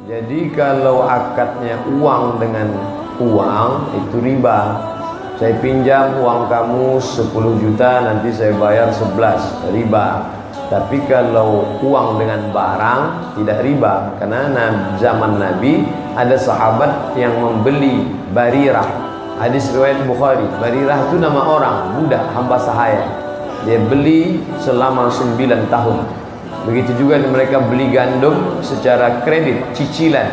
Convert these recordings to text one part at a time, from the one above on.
Jadi kalau akadnya uang dengan uang itu riba. Saya pinjam uang kamu 10 juta, nanti saya bayar 11, riba. Tapi kalau uang dengan barang tidak riba. Karena zaman Nabi ada sahabat yang membeli Barirah. Hadis riwayat Bukhari. Barirah itu nama orang, budak, hamba sahaya. Dia beli selama 9 tahun. Begitu juga mereka beli gandum secara kredit, cicilan,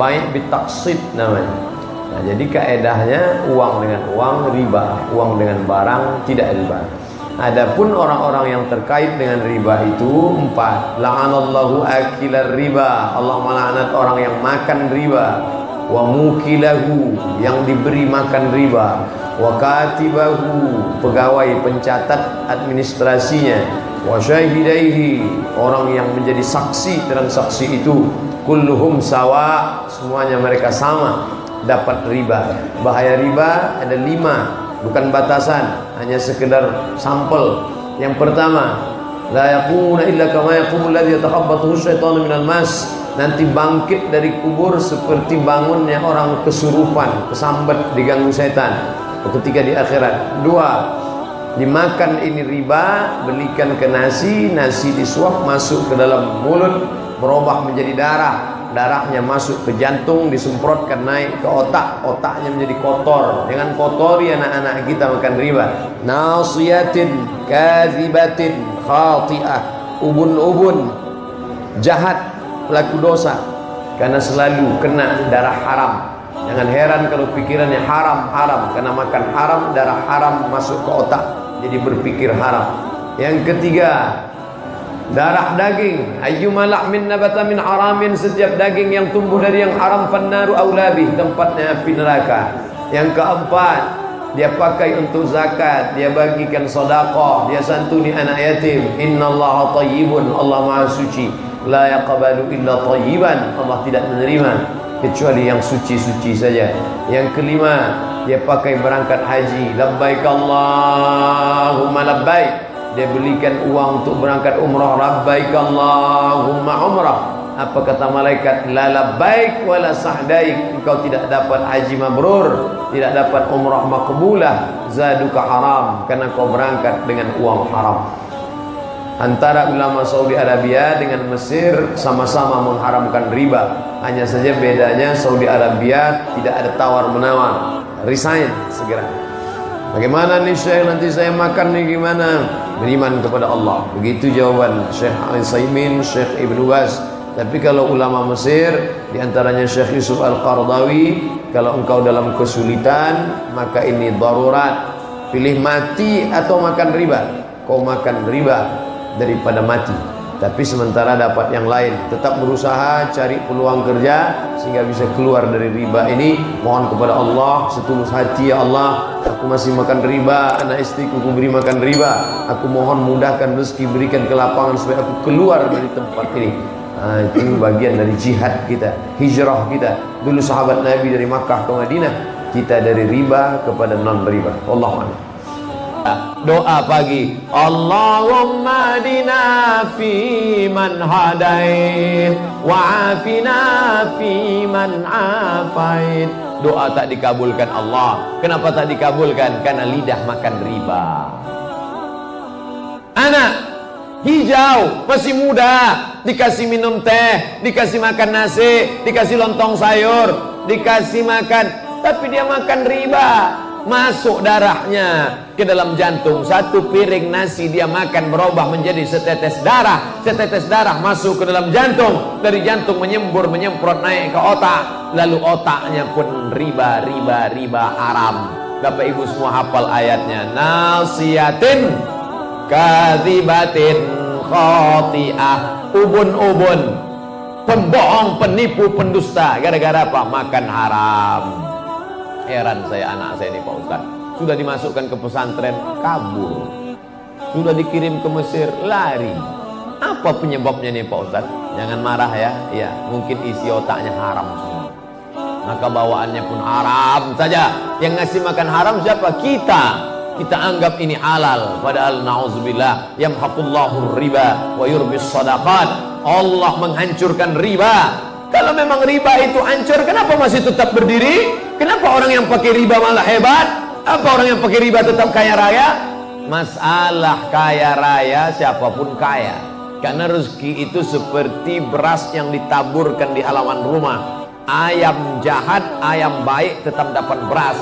baik bitaksid namanya. Nah, jadi kaedahnya uang dengan uang riba, uang dengan barang tidak riba. Adapun orang-orang yang terkait dengan riba itu 4. La'anallahu akilar riba. Allah melaknat orang yang makan riba. Wa mukilahu, yang diberi makan riba. Wa katibahu, pegawai pencatat administrasinya. Wa syahidaihi, orang yang menjadi saksi transaksi itu. Kulluhum sawa, semuanya mereka sama dapat riba. Bahaya riba ada 5, bukan batasan, hanya sekedar sampel. Yang pertama, la yaqumuna illa kama yaqumul ladzi yatakhabbathu syaitanu minal mas. Nanti bangkit dari kubur seperti bangunnya orang kesurupan, kesambet, diganggu setan ketika di akhirat. 2, dimakan ini riba, belikan ke nasi, nasi disuap masuk ke dalam mulut, berubah menjadi darah, darahnya masuk ke jantung, disemprotkan naik ke otak, otaknya menjadi kotor. Jangan kotori anak-anak kita makan riba. Nasiyatin kadzibatin khati'ah, ubun-ubun jahat, pelaku dosa, karena selalu kena darah haram. Jangan heran kalau pikirannya haram, karena makan haram, darah haram masuk ke otak, jadi berpikir haram. Yang ketiga, darah daging. Ayyuma lahmin nabata min haramin, setiap daging yang tumbuh dari yang haram fannaru aulabih, tempatnya api neraka. Yang keempat, dia pakai untuk zakat, dia bagikan sedekah, dia santuni anak yatim. Innallaha thayyibun, Allah Maha suci. La yaqbalu illa thayyiban, Allah tidak menerima kecuali yang suci-suci saja. Yang kelima, dia pakai berangkat haji. Labbaik Allahumma labbaik, dia belikan uang untuk berangkat umrah. Labbaik Allahumma umrah. Apa kata malaikat? La labbaik wala sa'daik, engkau tidak dapat haji mabrur, tidak dapat umrah makbulah, zaduka haram, karena kau berangkat dengan uang haram. Antara ulama Saudi Arabia dengan Mesir sama-sama mengharamkan riba. Hanya saja bedanya Saudi Arabia tidak ada tawar-menawar. Resign segera. Bagaimana nih Syekh, nanti saya makan nih gimana? Beriman kepada Allah. Begitu jawaban Syekh Al-Utsaimin, Syekh Ibnu Baz. Tapi kalau ulama Mesir, diantaranya Syekh Yusuf Al-Qaradawi, kalau engkau dalam kesulitan, maka ini darurat. Pilih mati atau makan riba. Kau makan riba daripada mati, tapi sementara dapat yang lain. Tetap berusaha cari peluang kerja sehingga bisa keluar dari riba ini. Mohon kepada Allah setulus hati, ya Allah, aku masih makan riba, anak istriku aku beri makan riba, aku mohon mudahkan rezeki, berikan kelapangan supaya aku keluar dari tempat ini. Itu bagian dari jihad kita, hijrah kita. Dulu sahabat Nabi dari Makkah ke Madinah, kita dari riba kepada non riba. Wallahu a'lam. Doa pagi, Allahumma adina fi man hadait wa afina fi man afait. Doa tak dikabulkan Allah. Kenapa tak dikabulkan? Karena lidah makan riba. Anak hijau, masih muda, dikasih minum teh, dikasih makan nasi, dikasih lontong sayur, dikasih makan, tapi dia makan riba. Masuk darahnya ke dalam jantung. Satu piring nasi dia makan berubah menjadi setetes darah. Setetes darah masuk ke dalam jantung. Dari jantung menyembur, menyemprot naik ke otak. Lalu otaknya pun riba, riba, riba haram. Bapak Ibu semua hafal ayatnya. Nasiyatin kadzibatin khati'ah. Ubun-ubun, pembohong, penipu, pendusta. Gara-gara apa? Makan haram. Heran saya, anak saya ini Pak Ustaz, sudah dimasukkan ke pesantren, kabur. Sudah dikirim ke Mesir, lari. Apa penyebabnya nih Pak Ustaz? Jangan marah ya. Ya, mungkin isi otaknya haram semua. Maka bawaannya pun haram saja. Yang ngasih makan haram siapa? Kita. Kita anggap ini halal, padahal na'udzubillah, yamhaqullahu riba wa yurbis sadaqat. Allah menghancurkan riba, Kalau memang riba itu hancur, kenapa masih tetap berdiri? Kenapa orang yang pakai riba malah hebat? Apa orang yang pakai riba tetap kaya raya? Masalah kaya raya, siapapun kaya. Karena rezeki itu seperti beras yang ditaburkan di halaman rumah. Ayam jahat, ayam baik tetap dapat beras.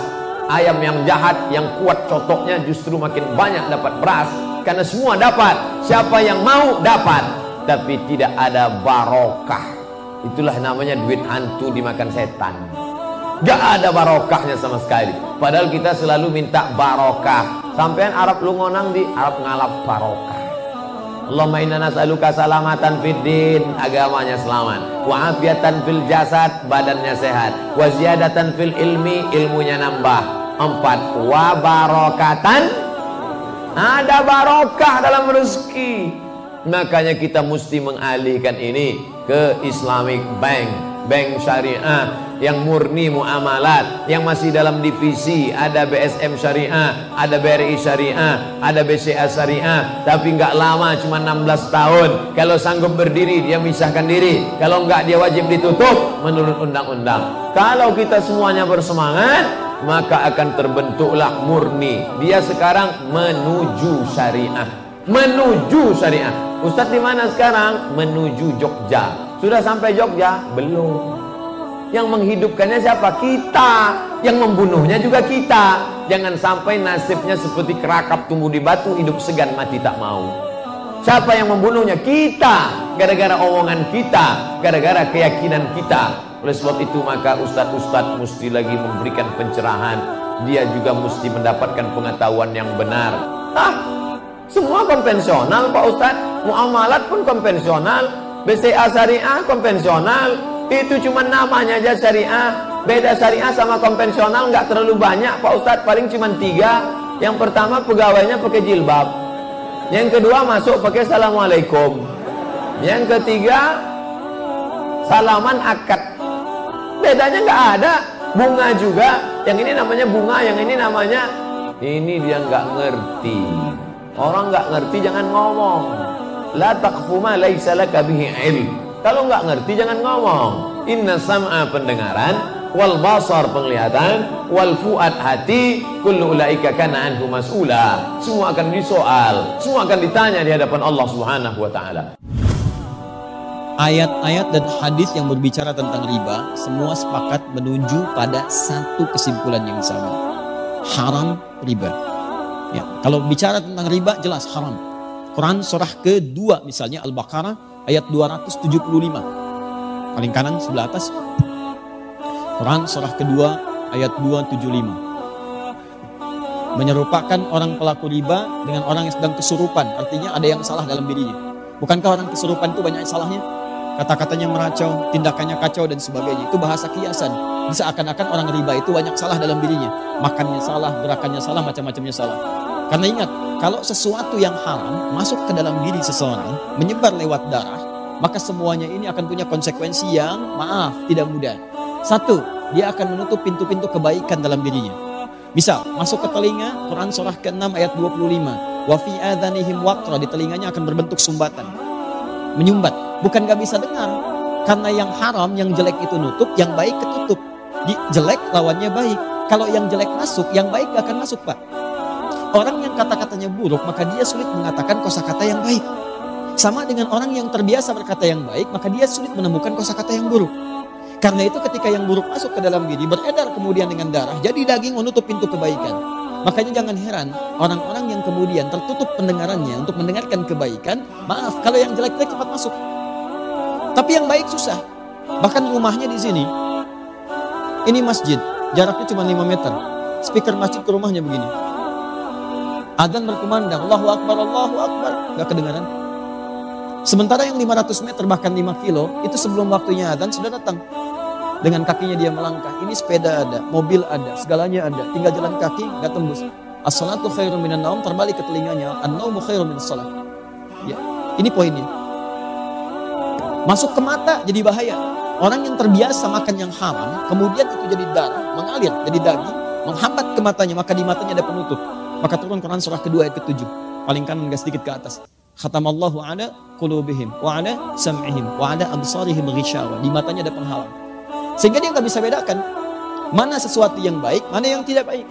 Ayam yang jahat, yang kuat cotoknya justru makin banyak dapat beras. Karena semua dapat, siapa yang mau dapat. Tapi tidak ada barokah. Itulah namanya duit hantu dimakan setan. Gak ada barokahnya sama sekali. Padahal kita selalu minta barokah. Sampean Arab lu ngonang di Arab ngalap barokah. Allahumma inna nas'aluka salamatan fid din, agamanya selamat, wa afiatan fil jasad, badannya sehat, wa ziyadatan fil ilmi, ilmunya nambah. 4, wa barokatan, ada barokah dalam rezeki. Makanya kita mesti mengalihkan ini ke Islamic Bank, bank syariah yang murni muamalat, yang masih dalam divisi. Ada BSM syariah, ada BRI syariah, ada BCA syariah, tapi nggak lama, cuma 16 tahun. Kalau sanggup berdiri dia misahkan diri, kalau nggak dia wajib ditutup menurut undang-undang. Kalau kita semuanya bersemangat, maka akan terbentuklah murni. Dia sekarang menuju syariah, menuju syariah. Ustadz di mana sekarang? Menuju Jogja. Sudah sampai Jogja? Belum. Yang menghidupkannya siapa? Kita. Yang membunuhnya juga kita. Jangan sampai nasibnya seperti kerakap tumbuh di batu, hidup segan mati tak mau. Siapa yang membunuhnya? Kita. Gara-gara omongan kita, gara-gara keyakinan kita. Oleh sebab itu maka ustadz-ustadz mesti lagi memberikan pencerahan. Dia juga mesti mendapatkan pengetahuan yang benar. Semua konvensional Pak Ustadz. Muamalat pun konvensional. BCA syariah konvensional. Itu cuma namanya aja syariah. Beda syariah sama konvensional nggak terlalu banyak Pak Ustadz. Paling cuma 3. Yang pertama pegawainya pakai jilbab. Yang kedua masuk pakai assalamualaikum. Yang ketiga salaman akad. Bedanya nggak ada. Bunga juga. Yang ini namanya bunga, yang ini namanya. Ini dia nggak ngerti. Orang nggak ngerti jangan ngomong. La taqfu ma laisa laka bihi ilm. Kalau nggak ngerti jangan ngomong. Inna sam'a pendengaran, wal basar penglihatan, wal fuad hati, kullu ulaika kana anhu mas'ula. Semua akan disoal, semua akan ditanya di hadapan Allah Subhanahu wa taala. Ayat-ayat dan hadis yang berbicara tentang riba semua sepakat menuju pada satu kesimpulan yang sama. Haram riba. Ya, kalau bicara tentang riba jelas haram. Quran surah kedua misalnya Al-Baqarah ayat 275. Paling kanan sebelah atas. Quran surah kedua ayat 275. Menyerupakan orang pelaku riba dengan orang yang sedang kesurupan. Artinya ada yang salah dalam dirinya. Bukankah orang kesurupan itu banyak salahnya? Kata-katanya meracau, tindakannya kacau dan sebagainya. Itu bahasa kiasan. Seakan-akan orang riba itu banyak salah dalam dirinya. Makannya salah, gerakannya salah, macam-macamnya salah. Karena ingat, kalau sesuatu yang haram masuk ke dalam diri seseorang, menyebar lewat darah, maka semuanya ini akan punya konsekuensi yang maaf, tidak mudah. 1, dia akan menutup pintu-pintu kebaikan dalam dirinya. Misal, masuk ke telinga, Quran surah ke-6 ayat 25. Wa fi adhanihim waqra, di telinganya akan berbentuk sumbatan. Menyumbat, bukan gak bisa dengar. Karena yang haram, yang jelek itu nutup, yang baik ketutup. Jelek lawannya baik. Kalau yang jelek masuk, yang baik gak akan masuk, Pak. Orang yang kata-katanya buruk, maka dia sulit mengatakan kosakata yang baik. Sama dengan orang yang terbiasa berkata yang baik, maka dia sulit menemukan kosakata yang buruk. Karena itu ketika yang buruk masuk ke dalam diri, beredar kemudian dengan darah, jadi daging menutup pintu kebaikan. Makanya jangan heran, orang-orang yang kemudian tertutup pendengarannya untuk mendengarkan kebaikan, maaf, kalau yang jelek-jelek cepat masuk. Tapi yang baik susah. Bahkan rumahnya di sini, ini masjid, jaraknya cuma 5 meter. Speaker masjid ke rumahnya begini. Adzan berkumandang, Allahu Akbar, gak kedengaran. Sementara yang 500 meter bahkan 5 kilo, itu sebelum waktunya adzan sudah datang. Dengan kakinya dia melangkah, ini sepeda ada, mobil ada, segalanya ada. Tinggal jalan kaki, gak tembus. As-salatu khairun minan naum, terbalik ke telinganya. An-naumu khairun minas salat. Ya, ini poinnya. Masuk ke mata jadi bahaya. Orang yang terbiasa makan yang haram, kemudian itu jadi darah, mengalir, jadi daging, menghambat ke matanya, maka di matanya ada penutup. Maka turun Quran surah kedua ayat ke-7. Paling kanan gak sedikit ke atas. Khatamallahu ala qulubihim wa ala sam'ihim wa ala absarihim ghishawa. Di matanya ada penghalang. Sehingga dia nggak bisa bedakan mana sesuatu yang baik, mana yang tidak baik.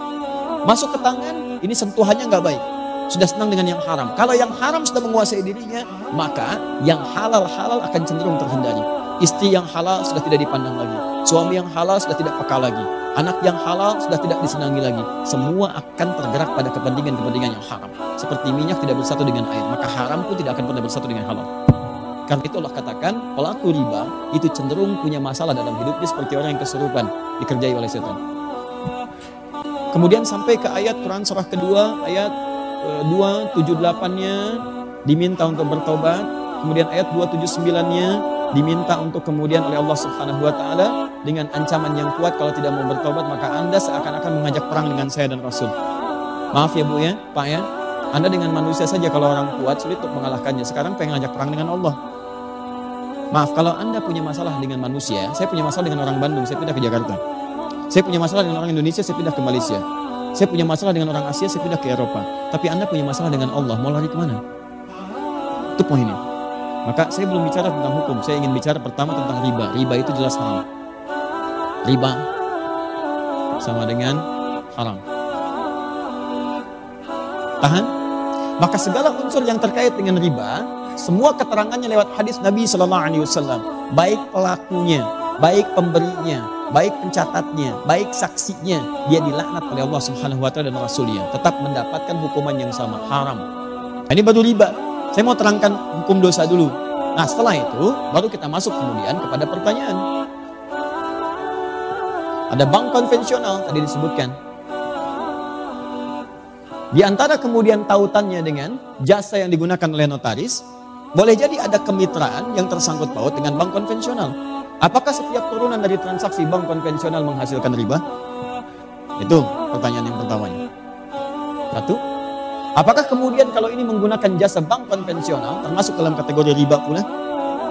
Masuk ke tangan, ini sentuhannya nggak baik. Sudah senang dengan yang haram. Kalau yang haram sudah menguasai dirinya, maka yang halal-halal akan cenderung terhindari. Istri yang halal sudah tidak dipandang lagi. Suami yang halal sudah tidak peka lagi. Anak yang halal sudah tidak disenangi lagi. Semua akan tergerak pada kepentingan-kepentingan yang haram. Seperti minyak tidak bersatu dengan air, maka haram pun tidak akan pernah bersatu dengan halal. Karena itu Allah katakan, pelaku riba itu cenderung punya masalah dalam hidupnya seperti orang yang kesurupan, dikerjai oleh setan. Kemudian sampai ke ayat Quran surah kedua, ayat 278-nya diminta untuk bertobat. Kemudian ayat 279-nya diminta untuk kemudian oleh Allah Subhanahu wa taala dengan ancaman yang kuat, kalau tidak mau bertobat maka Anda seakan-akan mengajak perang dengan saya dan Rasul. Maaf ya Bu ya, Pak ya. Anda dengan manusia saja kalau orang kuat sulit untuk mengalahkannya. Sekarang pengen ngajak perang dengan Allah. Maaf, kalau Anda punya masalah dengan manusia, saya punya masalah dengan orang Bandung, saya pindah ke Jakarta. Saya punya masalah dengan orang Indonesia, saya pindah ke Malaysia. Saya punya masalah dengan orang Asia, saya pindah ke Eropa. Tapi Anda punya masalah dengan Allah, mau lari kemana? Itu poinnya. Maka saya belum bicara tentang hukum, saya ingin bicara pertama tentang riba. Riba itu jelas haram. Riba sama dengan haram. Tahan? Maka segala unsur yang terkait dengan riba, semua keterangannya lewat hadis Nabi SAW. Baik pelakunya, baik pemberinya, baik pencatatnya, baik saksinya, dia dilaknat oleh Allah Subhanahu wa taala dan Rasulnya, tetap mendapatkan hukuman yang sama, haram. Ini baru riba. Saya mau terangkan hukum dosa dulu. Nah, setelah itu baru kita masuk kemudian kepada pertanyaan. Ada bank konvensional tadi disebutkan. Di antara kemudian tautannya dengan jasa yang digunakan oleh notaris, boleh jadi ada kemitraan yang tersangkut paut dengan bank konvensional. Apakah setiap turunan dari transaksi bank konvensional menghasilkan riba? Itu pertanyaan yang pertamanya. Satu, apakah kemudian kalau ini menggunakan jasa bank konvensional termasuk dalam kategori riba pula?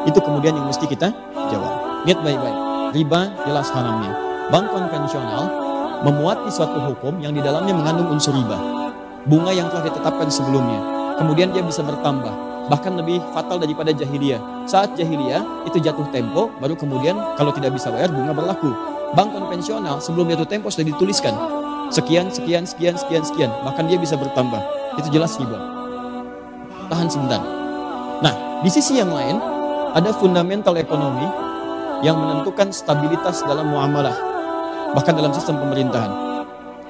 Itu kemudian yang mesti kita jawab. Lihat baik-baik. Riba jelas haramnya. Bank konvensional memuati suatu hukum yang di dalamnya mengandung unsur riba. Bunga yang telah ditetapkan sebelumnya. Kemudian dia bisa bertambah. Bahkan lebih fatal daripada jahiliyah. Saat jahiliyah itu jatuh tempo, baru kemudian kalau tidak bisa bayar bunga berlaku. Bank konvensional sebelum jatuh tempo sudah dituliskan. Sekian. Bahkan dia bisa bertambah. Itu jelas riba. Tahan sebentar. Nah, di sisi yang lain, ada fundamental ekonomi yang menentukan stabilitas dalam muamalah. Bahkan dalam sistem pemerintahan.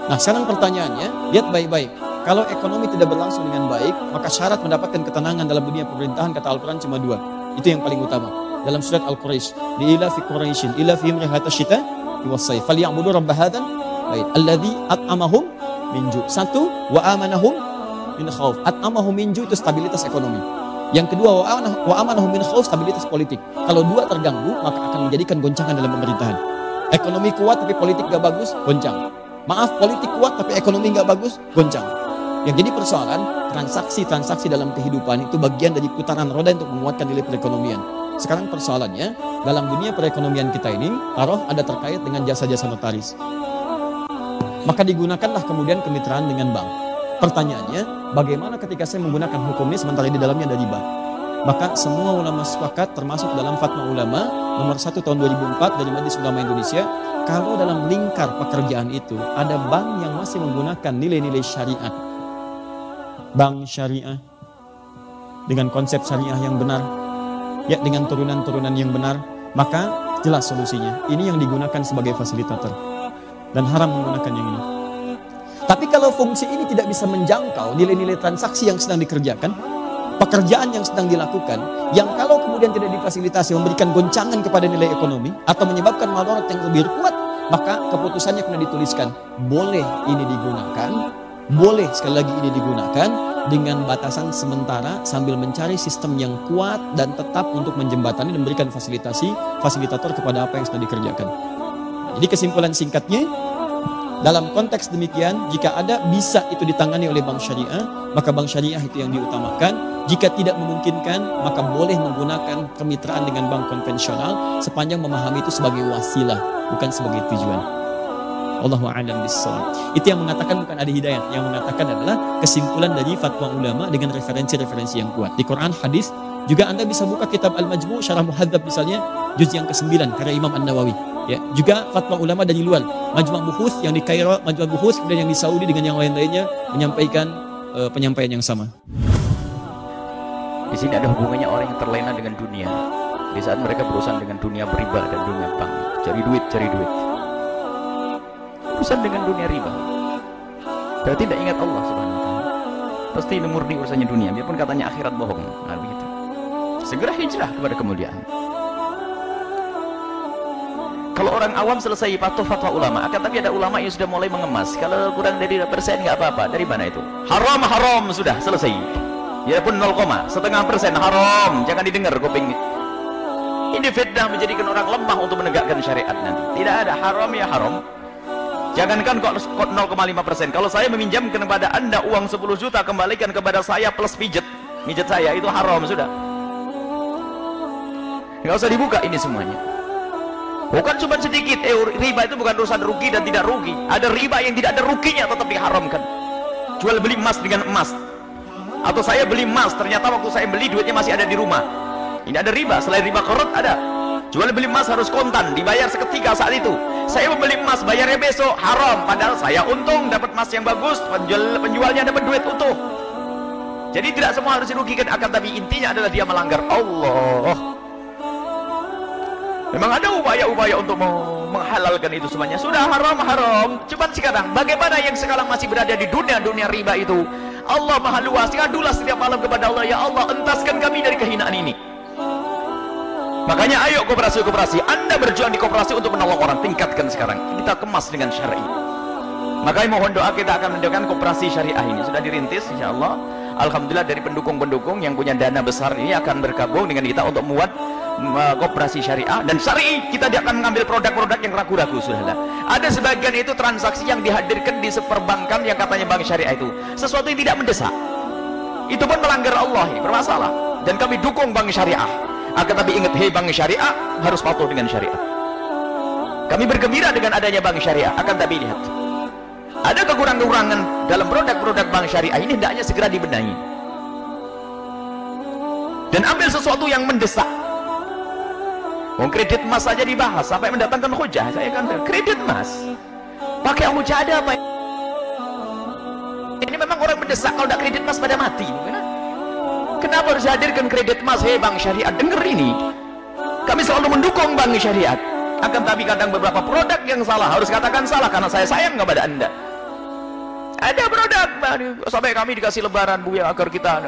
Nah, sekarang pertanyaannya, lihat baik-baik. Kalau ekonomi tidak berlangsung dengan baik, maka syarat mendapatkan ketenangan dalam dunia pemerintahan kata Al-Quran cuma dua. Itu yang paling utama. Dalam surat Al-Quraish, ila fi Quraisyin ila fihim rihlata syita was-sayf falyabudu rabb hadzal bait alladzi at'amahum min ju'. Satu, wa amanahum min khauf. At'amahum min ju' itu stabilitas ekonomi. Yang kedua, wa amanahum min khauf, stabilitas politik. Kalau dua terganggu, maka akan menjadikan goncangan dalam pemerintahan. Ekonomi kuat tapi politik gak bagus, goncang. Maaf, politik kuat tapi ekonomi gak bagus, goncang. Yang jadi persoalan, transaksi-transaksi dalam kehidupan itu bagian dari putaran roda untuk menguatkan nilai perekonomian. Sekarang persoalannya, dalam dunia perekonomian kita ini, taruh ada terkait dengan jasa-jasa notaris. Maka digunakanlah kemudian kemitraan dengan bank. Pertanyaannya, bagaimana ketika saya menggunakan hukum ini sementara di dalamnya ada riba? Maka semua ulama sepakat, termasuk dalam Fatwa Ulama nomor 1 tahun 2004 dari Majelis Ulama Indonesia, kalau dalam lingkar pekerjaan itu ada bank yang masih menggunakan nilai-nilai syariat, bank syariah dengan konsep syariah yang benar, ya dengan turunan-turunan yang benar, maka jelas solusinya. Ini yang digunakan sebagai fasilitator dan haram menggunakan yang ini. Tapi kalau fungsi ini tidak bisa menjangkau nilai-nilai transaksi yang sedang dikerjakan, pekerjaan yang sedang dilakukan, yang kalau kemudian tidak difasilitasi memberikan goncangan kepada nilai ekonomi atau menyebabkan madarat yang lebih kuat, maka keputusannya kena dituliskan boleh ini digunakan, boleh sekali lagi ini digunakan dengan batasan sementara sambil mencari sistem yang kuat dan tetap untuk menjembatani dan memberikan fasilitator kepada apa yang sedang dikerjakan. Jadi kesimpulan singkatnya, dalam konteks demikian, jika ada bisa itu ditangani oleh bank syariah, maka bank syariah itu yang diutamakan. Jika tidak memungkinkan, maka boleh menggunakan kemitraan dengan bank konvensional sepanjang memahami itu sebagai wasilah, bukan sebagai tujuan. Wallahu a'lam bishawab. Itu yang mengatakan bukan ada hidayah, yang mengatakan adalah kesimpulan dari fatwa ulama dengan referensi-referensi yang kuat. Di Quran, hadis, juga Anda bisa buka kitab Al-Majmu' Syarah Muhadzab misalnya, juz yang ke-9 karya Imam An-Nawawi. Ya, juga fatwa ulama dari luar, Majma' Buhuth yang di Kairo, Majma' Buhuth kemudian yang di Saudi dengan yang lain-lainnya menyampaikan penyampaian yang sama. Di sini ada hubungannya orang yang terlena dengan dunia. Di saat mereka berurusan dengan dunia beriba dan dunia bank, cari duit. Urusan dengan dunia riba. Berarti tidak ingat Allah Subhanahu wa taala. Pasti murni urusannya dunia, biarpun katanya akhirat bohong. Nah, begitu. Segera hijrah kepada kemuliaan. Kalau orang awam selesai patuh fatwa ulama, akan tapi ada ulama yang sudah mulai mengemas. Kalau kurang dari 2% nggak apa-apa. Dari mana itu? Haram sudah selesai. Ya pun 0,5% haram. Jangan didengar kuping. Ini fitnah menjadikan orang lemah untuk menegakkan syariat nanti. Tidak ada haram ya haram. Jangankan kok 0,5%. Kalau saya meminjamkan kepada Anda uang 10 juta, kembalikan kepada saya plus pijet saya, itu haram sudah. Nggak usah dibuka ini semuanya. Bukan cuma sedikit, riba itu bukan urusan rugi dan tidak rugi. Ada riba yang tidak ada ruginya tetap diharamkan. Jual beli emas dengan emas. Atau saya beli emas, ternyata waktu saya beli duitnya masih ada di rumah. Ini ada riba, selain riba korot ada. Jual beli emas harus kontan, dibayar seketika saat itu. Saya membeli emas, bayarnya besok, haram. Padahal saya untung, dapat emas yang bagus, penjualnya dapat duit utuh. Jadi tidak semua harus dirugikan, akan tapi intinya adalah dia melanggar Allah. Memang ada upaya-upaya untuk menghalalkan itu semuanya. Sudah haram. Cuman sekarang, bagaimana yang sekarang masih berada di dunia riba itu? Allah maha luas. Ngadulah setiap malam kepada Allah, ya Allah, entaskan kami dari kehinaan ini. Makanya ayo koperasi. Anda berjuang di koperasi untuk menolong orang. Tingkatkan sekarang. Kita kemas dengan syar'i. Makanya mohon doa, kita akan mendirikan koperasi syariah ini. Sudah dirintis, insya Allah. Alhamdulillah dari pendukung-pendukung yang punya dana besar ini akan bergabung dengan kita untuk membuat koperasi syariah. Dan syar'i, kita tidak akan mengambil produk-produk yang ragu-ragu. Sudahlah, ada sebagian itu transaksi yang dihadirkan di seperbankan yang katanya bank syariah itu sesuatu yang tidak mendesak, itu pun melanggar Allah, ini bermasalah. Dan kami dukung bank syariah, akan tapi ingat, hei bank syariah harus patuh dengan syariat. Kami bergembira dengan adanya bank syariah, akan tapi lihat ada kekurangan-kekurangan dalam produk-produk bank syariah ini, hendaknya segera dibenahi dan ambil sesuatu yang mendesak. Kredit emas saja dibahas sampai mendatangkan hujah. Saya kan kredit emas pakai hujah ada apa? Ini memang orang mendesak. Kalau tidak kredit emas pada mati. Kenapa harus hadirkan kredit emas? Hei bank syariat, dengar ini. Kami selalu mendukung bank syariat. Akan tapi kadang beberapa produk yang salah, harus katakan salah karena saya sayang kepada Anda. Ada produk sampai kami dikasih lebaran Bu ya, agar kita.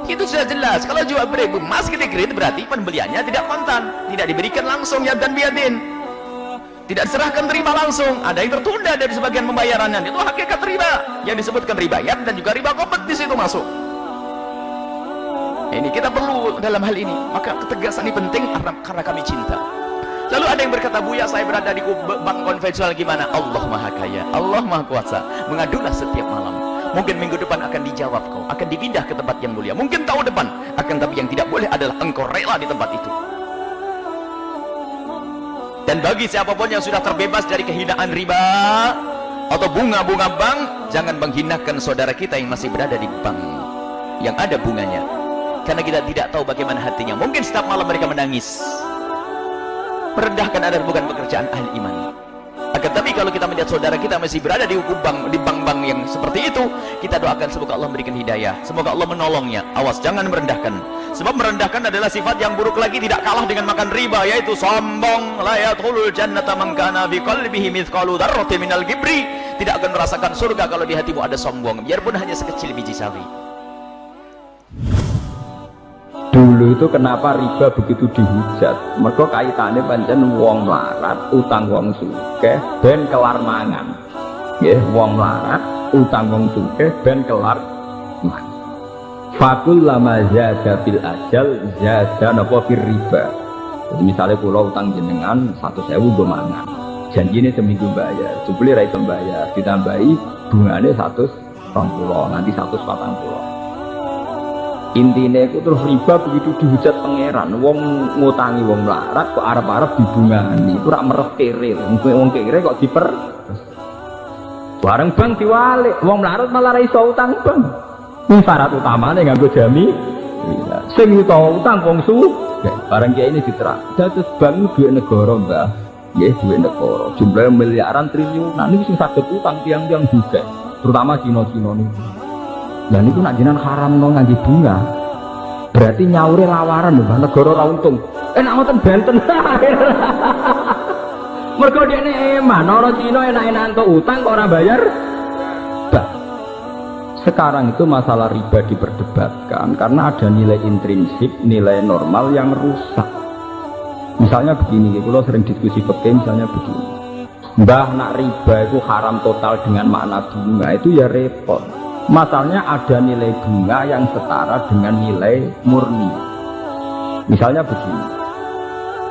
Itu sudah jelas. Kalau jual beli emas kita kredit, berarti pembeliannya tidak kontan, tidak diberikan langsung ya dan biadin, tidak diserahkan terima langsung. Ada yang tertunda dari sebagian pembayarannya. Itu hakikat riba yang disebutkan ribayat, dan juga riba kompet di situ masuk. Ini kita perlu dalam hal ini. Maka ketegasan ini penting karena kami cinta. Lalu ada yang berkata, Buya saya berada di bank konvensional gimana? Allah maha kaya, Allah maha kuasa. Mengadulah setiap malam. Mungkin minggu depan akan dijawab kau, akan dipindah ke tempat yang mulia. Mungkin tahun depan, akan tapi yang tidak boleh adalah engkau rela di tempat itu. Dan bagi siapapun yang sudah terbebas dari kehinaan riba atau bunga-bunga bank, jangan menghinakan saudara kita yang masih berada di bank yang ada bunganya, karena kita tidak tahu bagaimana hatinya. Mungkin setiap malam mereka menangis. Merendahkan adalah bukan pekerjaan ahli iman. Akan tapi kalau kita melihat saudara kita masih berada di bank-bank yang seperti itu, kita doakan semoga Allah memberikan hidayah, semoga Allah menolongnya. Awas, jangan merendahkan. Sebab merendahkan adalah sifat yang buruk lagi, tidak kalah dengan makan riba, yaitu sombong. La yadkhulul jannata man kana fi qalbihi mithqalu dzarratin minal kibri. Tidak akan merasakan surga kalau di hatimu ada sombong, biarpun hanya sekecil biji sawi. Dulu itu kenapa riba begitu dihujat? Mereka kaitannya pancen wong melarat utang wong sugih ben kelar mangan. Nggih, wong melarat utang wong sugih ben kelar mangan. Fakul lama zada bil ajal zada napa fir riba. Jadi misalnya kula utang jenengan 100.000 nggo mangan. Janjine seminggu bayar, jebule ra iso bayar, ditambahi bungane 120, nanti 140. Intinya itu terus riba begitu dihujat pangeran. Wong ngutangi wong melarat kok arep-arep dibungani, itu rak meref kere. Wong kere kok diper. Bareng bank diwalik, wong melarat malah ra iso utang bank. Ini syarat utamanya nganggo jami. Sing utang wong sugih. Bareng kiai ini diterang. Dados bank duit negara, Mbah. Nggih, duit negara. Jumlahnya miliaran triliunan niku sing saged utang tiang-tiang juga. Terutama Cina-Cina niku. Lah niku nak jenengan haramno nganggo bunga. Berarti nyaure lawaran lho, negara ra untung. Enak ngoten benten. Mergo dekne eman, orang Cina enak-enak untuk utang kok ora bayar. Bah. Sekarang itu masalah riba diperdebatkan karena ada nilai intrinsik, nilai normal yang rusak. Misalnya begini, kalau sering diskusi fikih misalnya begini. Mbah nak riba itu haram total dengan makna bunga itu ya repot. Masalahnya ada nilai bunga yang setara dengan nilai murni. Misalnya begini.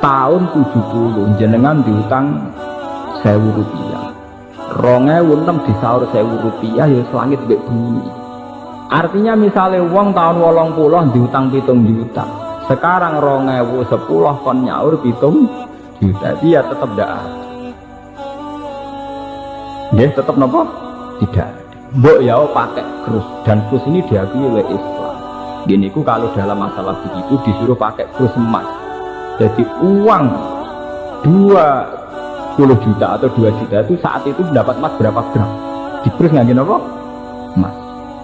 Tahun 70 jenengan diutang 1.000 rupiah. 2006 disaur 1.000 rupiah ya selangit mbek bumi. Artinya misalnya uang tahun 80 diutang 7 juta. Sekarang 2010 kon nyaur 7 juta. Dia tetap ndak ada. Dia tetap napa? Tidak. Mbok ya pakai krus dan krus ini diakui oleh Islam. Gini ku kalau dalam masalah begitu disuruh pakai krus emas. Jadi uang 20 juta atau 2 juta itu saat itu mendapat emas berapa gram? Dikrus nggak apa? Emas.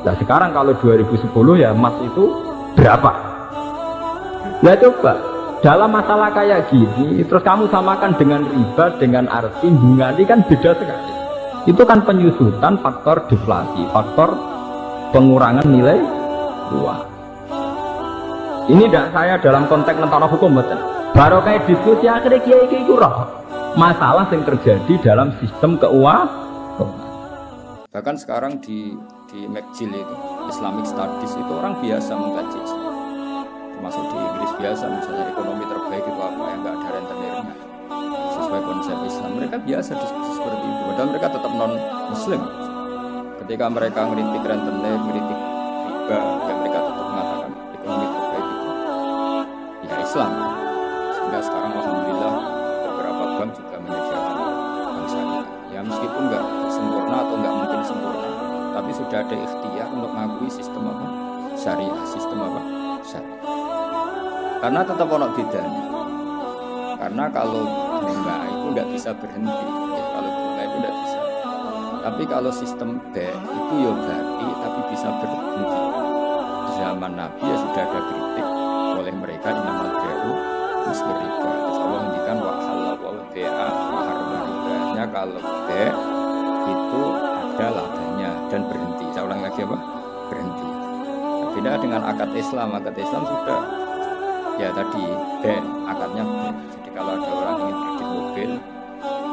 Nah sekarang kalau 2010 ya emas itu berapa? Nah coba dalam masalah kayak gini terus kamu samakan dengan riba dengan arti bunga ini kan beda sekali. Itu kan penyusutan faktor deflasi, faktor pengurangan nilai uang. Ini tidak saya dalam konteks nentara hukum betul. Baru kayak diskusi akhirnya kiai kurang masalah yang terjadi dalam sistem keuangan. Bahkan sekarang di McGill itu Islamic Studies itu orang biasa mengkaji Islam, termasuk di Inggris biasa misalnya ekonomi terbaik itu apa yang nggak ada rentenirnya sesuai konsep Islam. Mereka biasa diskusi seperti itu, padahal mereka tetap non Muslim. Ketika mereka ngeritik rentenir, ngeritik riba, ya mereka tetap mengatakan ekonomi terbaik itu ya Islam. Sehingga sekarang alhamdulillah beberapa bank juga menyediakan bank syariah. Ya meskipun nggak sempurna atau nggak mungkin sempurna, tapi sudah ada ikhtiar untuk mengakui sistem apa? Syariah, sistem apa? Syariah. Karena tetap ono bedanya. Karena kalau bunga itu nggak bisa berhenti, ya, kalau bunga itu nggak bisa. Tapi kalau sistem B itu ya berarti, tapi bisa berhenti. Di zaman Nabi ya sudah ada kritik oleh mereka di nama baru misberiba. Terus Allah menghentikan wa halal wa bai'a wa harama ribanya. Kalau B itu ada labanya dan berhenti. Saya ulang lagi apa? Berhenti. Beda dengan akad Islam. Akad Islam sudah ya tadi B, akadnya B. Jadi kalau ada orang ingin kredit mobil,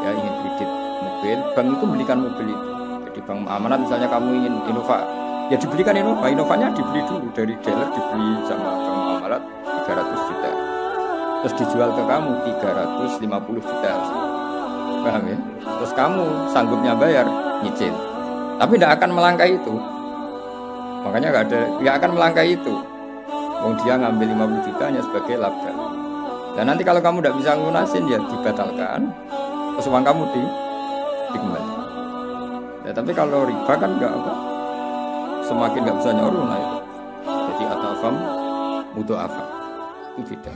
ya ingin kredit mobil, bank itu belikan mobil itu. Jadi bank amanat misalnya kamu ingin Innova, ya dibelikan Innova. Innovanya dibeli dulu dari dealer, dibeli sama bank amanat 300 juta. Terus dijual ke kamu 350 juta. Paham ya? Terus kamu sanggupnya bayar, nyicil. Tapi tidak akan melangkahi itu. Makanya nggak akan melangkahi itu. Wong dia ngambil 50 juta hanya sebagai laba. Dan nanti kalau kamu tidak bisa ngunasin ya dibatalkan. Terus uang kamu dikembalikan. Ya, tapi kalau riba kan nggak apa. Semakin nggak bisa nyorong lah itu. Jadi atafam mutu apa itu beda.